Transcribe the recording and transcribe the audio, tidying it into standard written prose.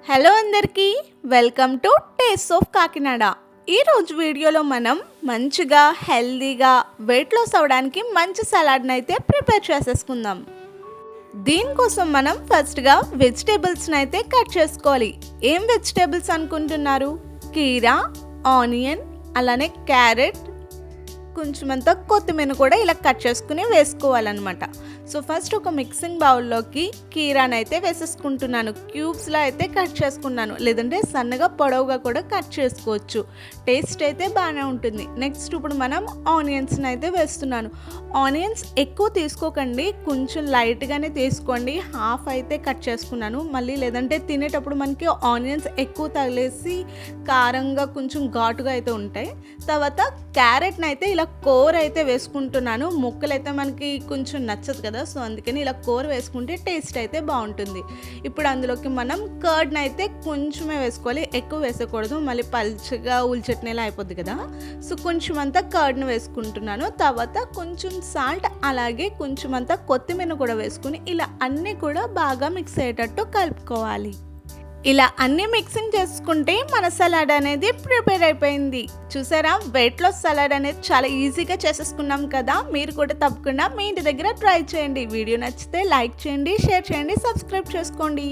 Hello అందరికీ, welcome to taste of Kakinada. ఈరోజు వీడియోలో మనం మంచిగా హెల్దీగా వెయిట్ లాస్ అవ్వడానికి మంచి సలాడ్ని అయితే ప్రిపేర్ చేసేసుకుందాం. దీనికోసం మనం ఫస్ట్గా వెజిటేబుల్స్ని అయితే కట్ చేసుకోవాలి. ఏం వెజిటేబుల్స్ అనుకుంటున్నారు? కీరా, ఆనియన్, అలానే క్యారెట్, కొంచెం అంతా కొత్తిమీర కూడా ఇలా కట్ చేసుకుని వేసుకోవాలన్నమాట. సో ఫస్ట్ ఒక మిక్సింగ్ బౌల్లోకి కీరాని అయితే వేసేసుకుంటున్నాను. క్యూబ్స్లో అయితే కట్ చేసుకున్నాను, లేదంటే సన్నగా పొడవుగా కూడా కట్ చేసుకోవచ్చు. టేస్ట్ అయితే బాగానే ఉంటుంది. నెక్స్ట్ ఇప్పుడు మనం ఆనియన్స్ని అయితే వేస్తున్నాను. ఆనియన్స్ ఎక్కువ తీసుకోకండి, కొంచెం లైట్గానే తీసుకోండి. హాఫ్ అయితే కట్ చేసుకున్నాను. మళ్ళీ లేదంటే తినేటప్పుడు మనకి ఆనియన్స్ ఎక్కువ తగిలేసి కారంగా కొంచెం ఘాటుగా అయితే ఉంటాయి. తర్వాత క్యారెట్ని అయితే ఇలా కోర్ అయితే వేసుకుంటున్నాను. ముక్కలు అయితే మనకి కొంచెం నచ్చదు కదా, సో అందుకని ఇలా కోర్ వేసుకుంటే టేస్ట్ అయితే బాగుంటుంది. ఇప్పుడు అందులోకి మనం కర్డ్ని అయితే కొంచెమే వేసుకోవాలి, ఎక్కువ వేసుకోకూడదు, మళ్ళీ పల్చగా ఉల్లి చట్నీలా అయిపోద్ది కదా. సో కొంచెం అంతా కర్డ్ని వేసుకుంటున్నాను. తర్వాత కొంచెం సాల్ట్, అలాగే కొంచెం అంతా కొత్తిమీర కూడా వేసుకుని ఇలా అన్నీ కూడా బాగా మిక్స్ అయ్యేటట్టు కలుపుకోవాలి. ఇలా అన్నీ మిక్సింగ్ చేసుకుంటే మన సలాడ్ అనేది ప్రిపేర్ అయిపోయింది. చూసారా, వెయిట్ లాస్ సలాడ్ అనేది చాలా ఈజీగా చేసేసుకున్నాం కదా. మీరు కూడా తప్పకుండా మీ ఇంటి దగ్గర ట్రై చేయండి. వీడియో నచ్చితే లైక్ చేయండి, షేర్ చేయండి, సబ్స్క్రైబ్ చేసుకోండి.